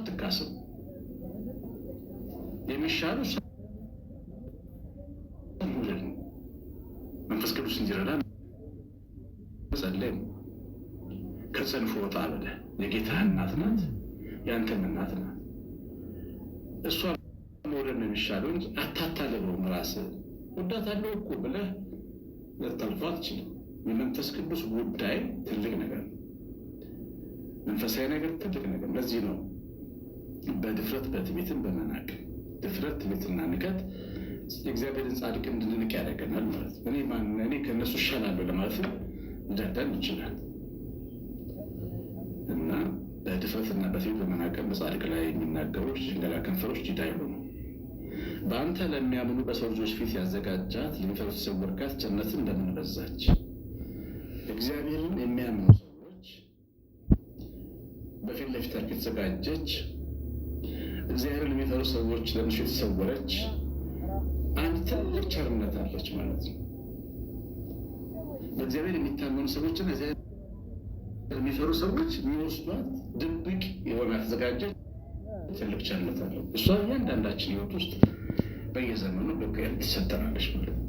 አትካስም። የሚሻሉ መንፈስ ቅዱስ እንዲረዳ ጸልይ። ከጽንፍ ወጣ ብለህ የጌታህ እናት ናት፣ ያንተም እናት ናት። እሷ መውደድ ነው የሚሻለው እንጂ አታታልለውም። ራስህ ወዳታለሁ እኮ ብለህ ልታልፈው አትችልም። የመንፈስ ቅዱስ ጉዳይ ትልቅ ነገር ነው። መንፈሳዊ ነገር ትልቅ ነገር። ለዚህ ነው በድፍረት በትዕቢትን በመናቅ ድፍረት ትዕቢትና ንቀት የእግዚአብሔርን ጻድቅ እንድንንቅ ያደርገናል ማለት ነው። እኔ ከእነሱ እሻላለሁ ለማለት ሊዳዳን ይችላል እና በድፍረትና በትዕቢት በመናቀም በጻድቅ ላይ የሚናገሩ ሽንገላ ከንፈሮች ዲዳ ይሁኑ። በአንተ ለሚያምኑ በሰው ልጆች ፊት ያዘጋጃት ለሚፈሩት የተሰወርካት ጀነትን እንደምን በዛች። እግዚአብሔርን የሚያምኑ ሰዎች በፊት ለፊታቸው የተዘጋጀች እግዚአብሔርን የሚፈሩ ሰዎች ለእነሱ የተሰወረች አንድ ትልቅ ቸርነት አለች ማለት ነው። በእግዚአብሔር የሚታመኑ ሰዎችን እግዚአብሔር የሚፈሩ ሰዎች የሚወስዷት ድብቅ የሆነ የተዘጋጀች ትልቅ ቸርነት አለው። እሷ እያንዳንዳችን ሕይወት ውስጥ በየዘመኑ በቀር ትሰጠናለች ማለት ነው።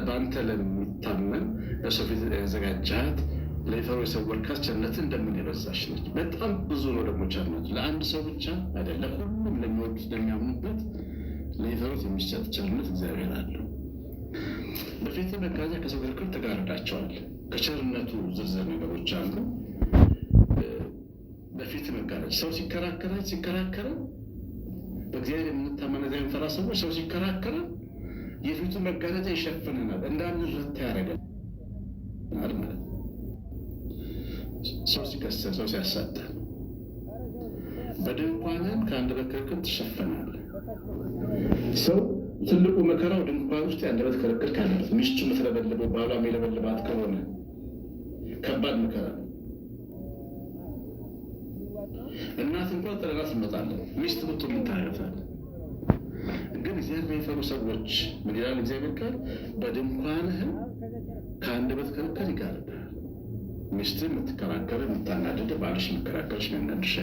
በአንተ ለሚታመን በሰው ፊት ያዘጋጃት ለሚፈሩ የሰወርካት ቸርነት እንደምን የበዛች ነች። በጣም ብዙ ነው ደግሞ ቸርነቱ። ለአንድ ሰው ብቻ አይደለም፣ ሁሉም ለሚወዱት ለሚያምኑበት ለሚፈሩት የሚሰጥ ቸርነት እግዚአብሔር አለው። በፊት መጋረጃ ከሰው ክርክር ትጋርዳቸዋል። ከቸርነቱ ዝርዝር ነገሮች አሉ። በፊት መጋረጃ ሰው ሲከራከረ በእግዚአብሔር የምንታመን የምንፈራ ሰዎች ሰው ሲከራከረ የፊቱ መጋረጃ ይሸፍነናል፣ እንዳንረታ ያደርገናል ማለት ነው። ሰው ሲከሰን ሰው ሲያሳጣ በድንኳንም ከአንደበት ክርክር ትሸፈናለህ። ሰው ትልቁ መከራው ድንኳን ውስጥ የአንደበት ክርክር ካለበት ሚስቱ የምትለበልበው ባሏ የለበልባት ከሆነ ከባድ መከራ ነው። እናት እንኳን ጥለናት እንመጣለን፣ ሚስት ብትሆን ምን ታደርጋለህ? ግን እግዚአብሔር የሚፈሩ ሰዎች ምን ይላል እግዚአብሔር ቃል? በድንኳንህም ከአንደበት ክርክር ይጋርዳል። ሚስትህ የምትከራከር የምታናድድ፣ ባልሽ የሚከራከርሽ የሚያናድድሽ